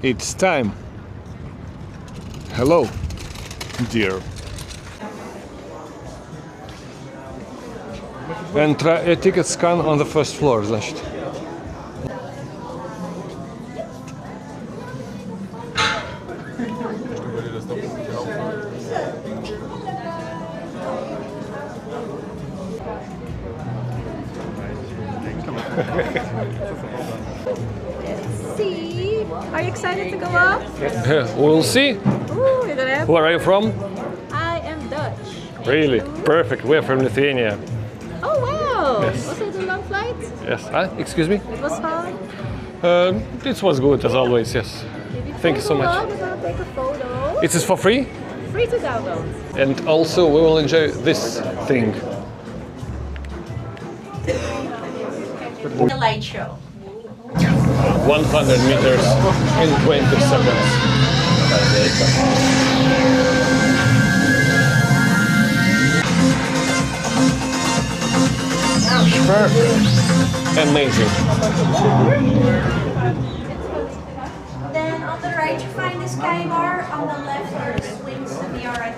It's time. Hello, dear. And try a ticket scan on the first floor, значит. See? Are you excited to go up? We'll see. Ooh, you're gonna have... Where are you from? I am Dutch. Really? Perfect. We're from Lithuania. Oh wow! Yes. Was it a long flight? Yes. Excuse me? It was fun. It was good as always. Yes. Thank you so much. We're gonna take a photo. It is for free? Free to download. And also we will enjoy this thing. The light show. 100 meters in 20 seconds. Perfect. Amazing. Then on the right you find the sky bar, on the left are the swings to the VR.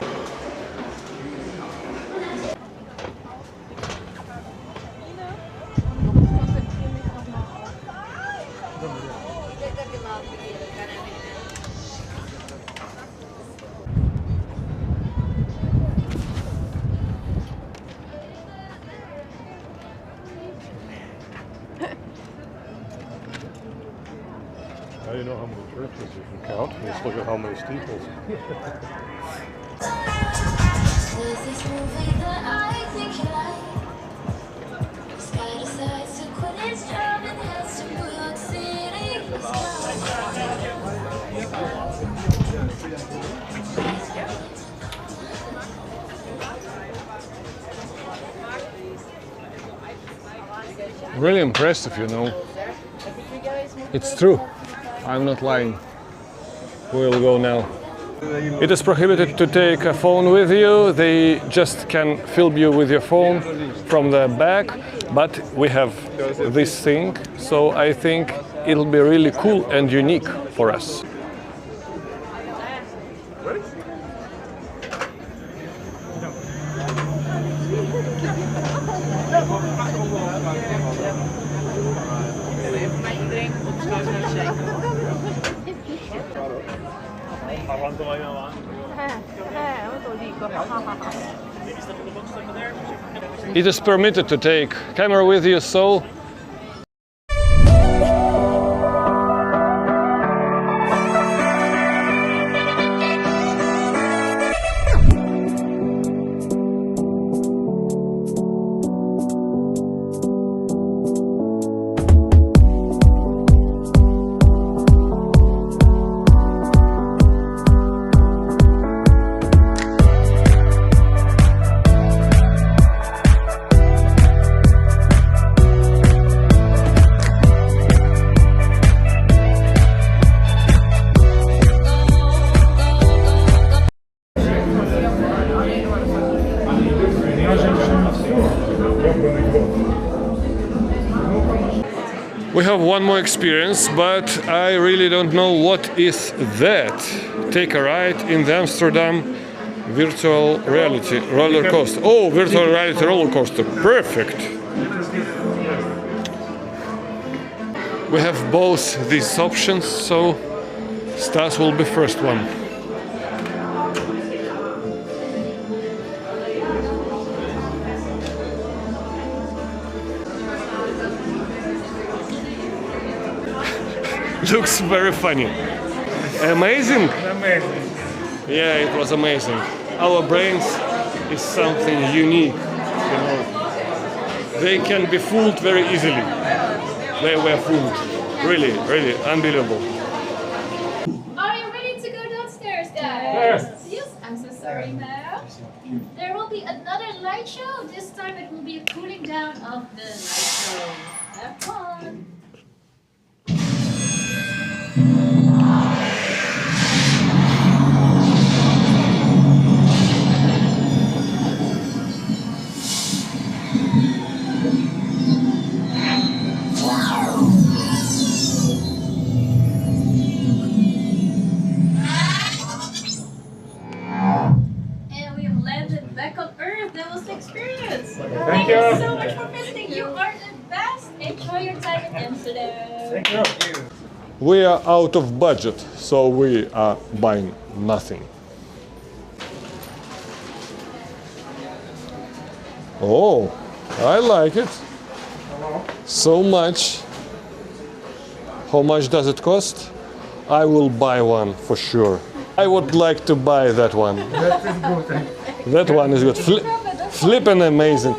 Now you know how many churches you can count. Let's look at how many steeples. Really impressive, you know. It's true. I'm not lying. We'll go now. It is prohibited to take a phone with you. They just can film you with your phone from the back, but we have this thing, so I think it'll be really cool and unique for us. It is permitted to take camera with you, so we have one more experience, but I really don't know what is that. Take a ride in the Amsterdam virtual reality roller coaster. Oh, virtual reality roller coaster. Perfect. We have both these options, so Stas will be first one. Looks very funny. Amazing? Amazing. Yeah, it was amazing. Our brains is something unique, you know. They can be fooled very easily. They were fooled. Really, really unbelievable. Are you ready to go downstairs, guys? Yes. Yes, I'm so sorry now. There will be another light show. This time it will be a cooling down of the light show. Have fun. good time in Amsterdam. We are out of budget, so we are buying nothing. Oh, I like it. So much. How much does it cost? I will buy one for sure. I would like to buy that one. That is good. That one is good. Flippin' amazing.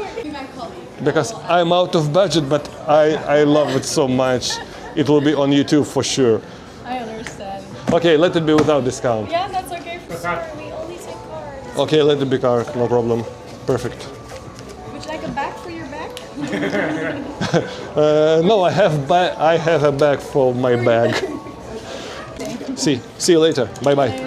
Because I'm out of budget, but I love it so much. It will be on YouTube for sure. I understand. Okay, let it be without discount. Yeah, that's okay for sure. We only take cards. Okay, let it be card, no problem. Perfect. Would you like a bag for your bag? No, I have a bag for my bag. See you later. Bye bye. Bye-bye.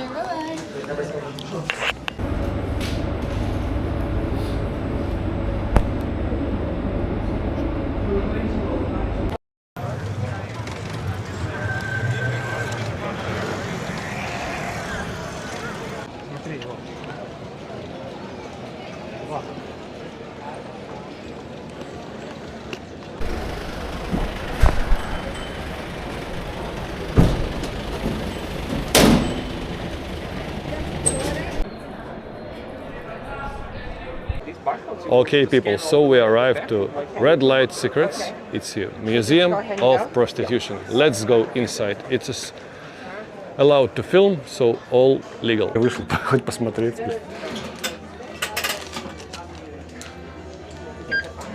Okay, people, so we arrived to Red Light Secrets. It's here, Museum of Prostitution. Let's go inside. It is allowed to film, so all legal. Я вышел хоть посмотреть.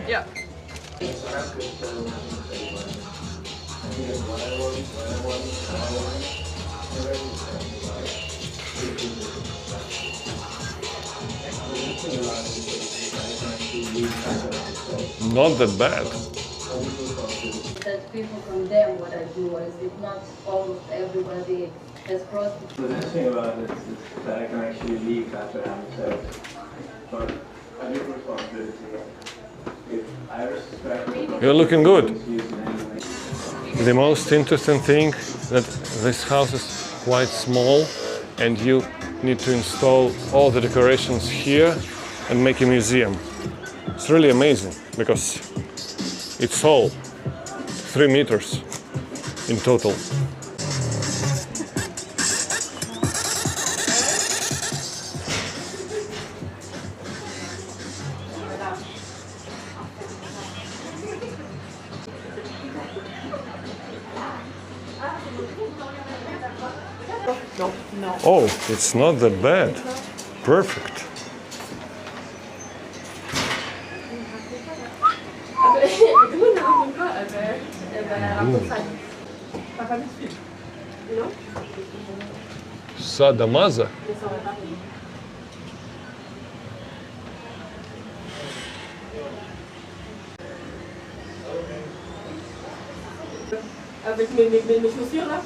Yeah. Not that bad. That people condemn what I do, as if not almost everybody has prostitution. The nice thing about this is that I can actually leave after having sex. But I do responsibility. If I respect You're looking good. using anyway. The most interesting thing that this house is quite small and you need to install all the decorations here and make a museum. It's really amazing because it's all 3 meters in total. Oh, it's not that bad. Perfect. Sadamaza. Avec mes chaussures là.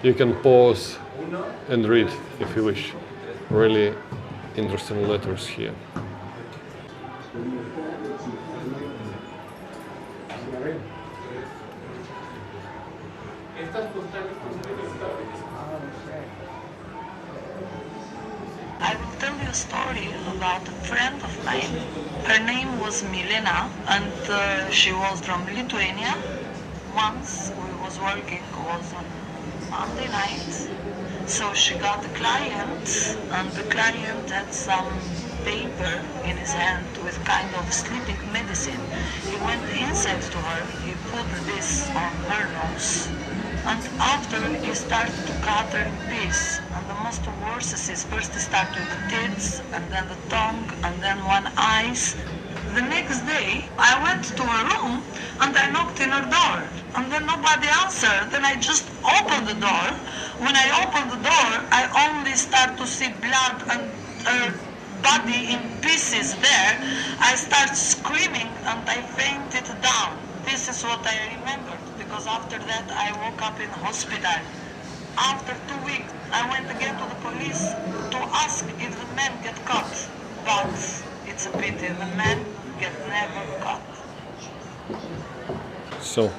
You can pause and read if you wish. Really interesting letters here. I will tell you a story about a friend of mine. Her name was Milena and she was from Lithuania. Once we was working, was on Monday night, so she got a client and the client had some paper in his hand with kind of sleeping medicine. He went inside to her, he put this on her nose, and after he started to cut her in pieces. And the most worst is first he started with the teeth, and then the tongue, and then one eyes. The next day, I went to her room and I knocked in her door. And then nobody answered. Then I just opened the door. When I opened the door, I only start to see blood and her body in pieces there. I start screaming and I fainted down. This is what I remembered, because after that I woke up in hospital. After 2 weeks, I went again to the police to ask if the men get caught. But it's a pity, the men get never caught. So,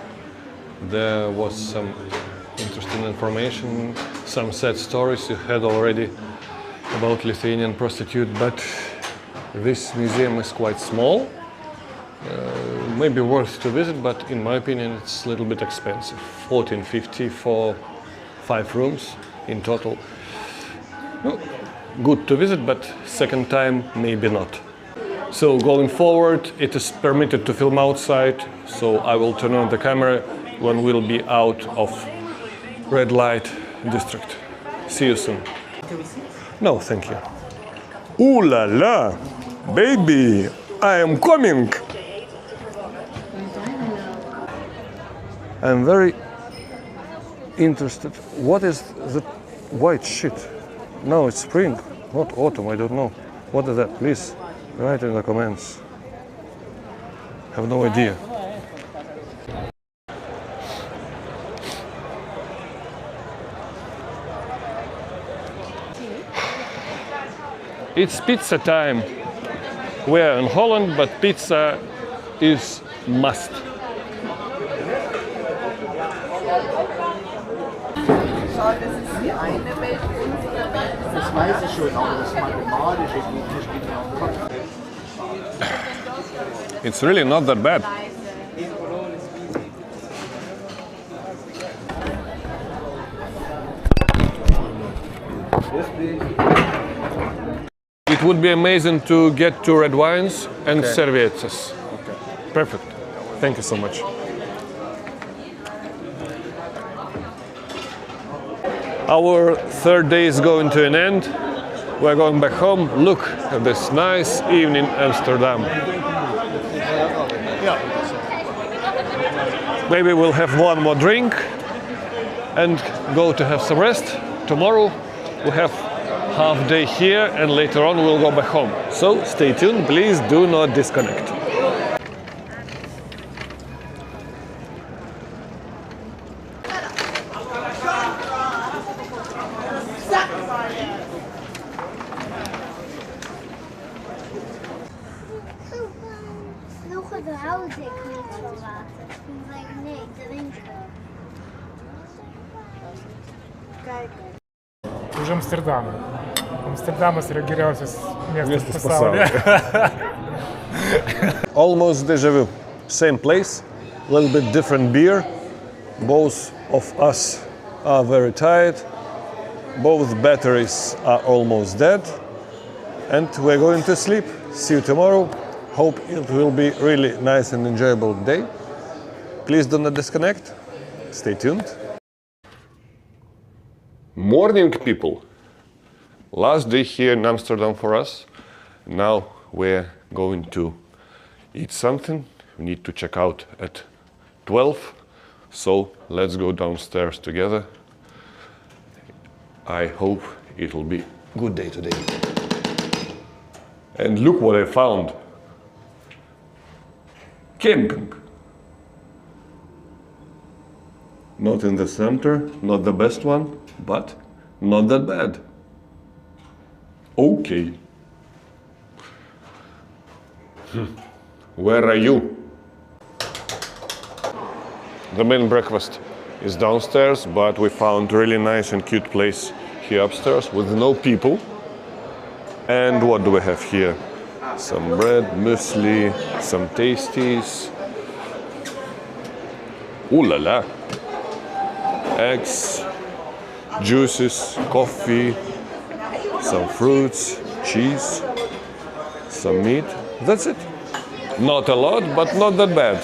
there was some interesting information, some sad stories you had already about Lithuanian prostitute, but this museum is quite small. Maybe worth to visit, but in my opinion it's a little bit expensive. 14.50 for 5 rooms in total. Well, good to visit, but second time maybe not. So going forward, it is permitted to film outside, so I will turn on the camera when we'll be out of red light district. See you soon. No, thank you. Ooh la la, baby, I am coming. I'm very interested. What is the white shit? No, it's spring, not autumn, I don't know. What is that? Please write in the comments. I have no idea. It's pizza time. We're in Holland, but pizza is must. Das weiß ich schon, aber das mathematische steht ja am Kopf. It's really not that bad. It would be amazing to get 2 red wines and serviettes. Okay. Perfect. Thank you so much. Our third day is going to an end. We're going back home. Look at this nice evening in Amsterdam. Maybe we'll have one more drink and go to have some rest. Tomorrow we have half day here and later on we'll go back home. So stay tuned, please do not disconnect. Vroeger hou ik niet van water. Toen zei ik nee, drinken. Kijk. Уже Амстердам. Амстердам срегулировался с места спасал. Almost déjà vu. Same place, a little bit different beer. Both of us are very tired. Both batteries are almost dead. And we're going to sleep. See you tomorrow. Hope it will be really nice and enjoyable day. Please do not disconnect. Stay tuned. Morning, people. Last day here in Amsterdam for us. Now we're going to eat something. We need to check out at 12. So let's go downstairs together. I hope it will be a good day today. And look what I found. Camping. Not in the center, not the best one, but not that bad. Okay. Where are you? The main breakfast is downstairs, but we found a really nice and cute place here upstairs with no people. And what do we have here? Some bread, muesli, some tasties. Ooh la la! Eggs, juices, coffee, some fruits, cheese, some meat. That's it. Not a lot, but not that bad.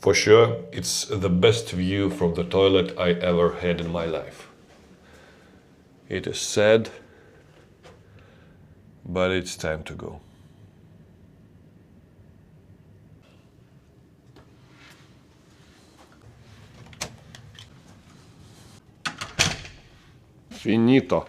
For sure, it's the best view from the toilet I ever had in my life. It is sad, but it's time to go. Finito.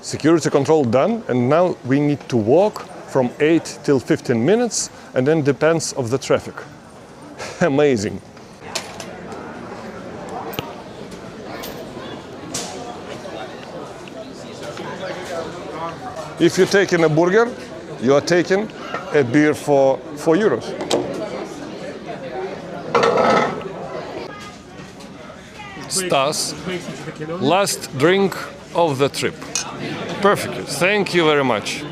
Security control done, and now we need to walk from 8 till 15 minutes, and then depends of the traffic. Amazing. If you're taking a burger, you are taking a beer for €4. Stas, last drink of the trip. Perfect. Thank you very much.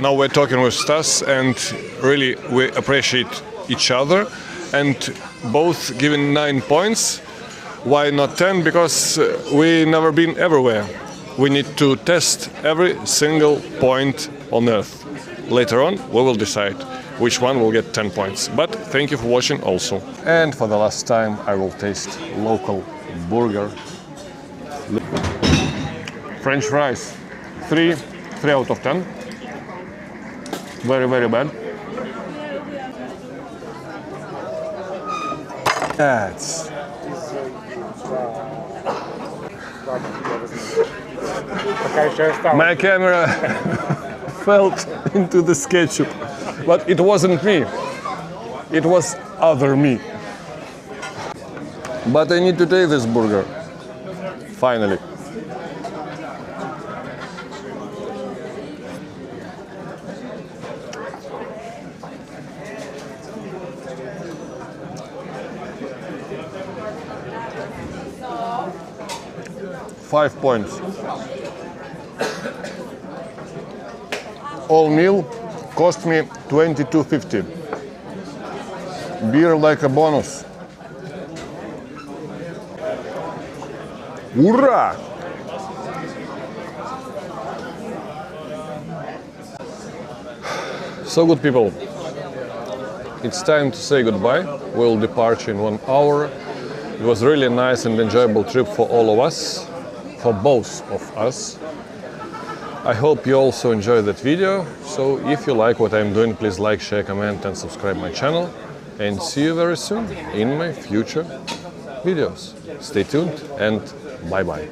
Now we're talking with Stas, and really we appreciate each other, and both giving 9 points. Why not 10? Because we never been everywhere. We need to test every single point on Earth. Later on, we will decide which one will get 10 points. But thank you for watching also. And for the last time, I will taste local burger. French fries. 3 out of 10. Very, very bad. That's... My camera fell into the ketchup, but it wasn't me. It was other me. But I need to taste this burger. Finally. Five points. All meal cost me $22.50. Beer like a bonus. Ура! So good people, it's time to say goodbye. We'll depart in 1 hour. It was really a nice and enjoyable trip for all of us, for both of us. I hope you also enjoyed that video. So if you like what I'm doing, please like, share, comment and subscribe my channel. And see you very soon in my future videos. Stay tuned and bye-bye.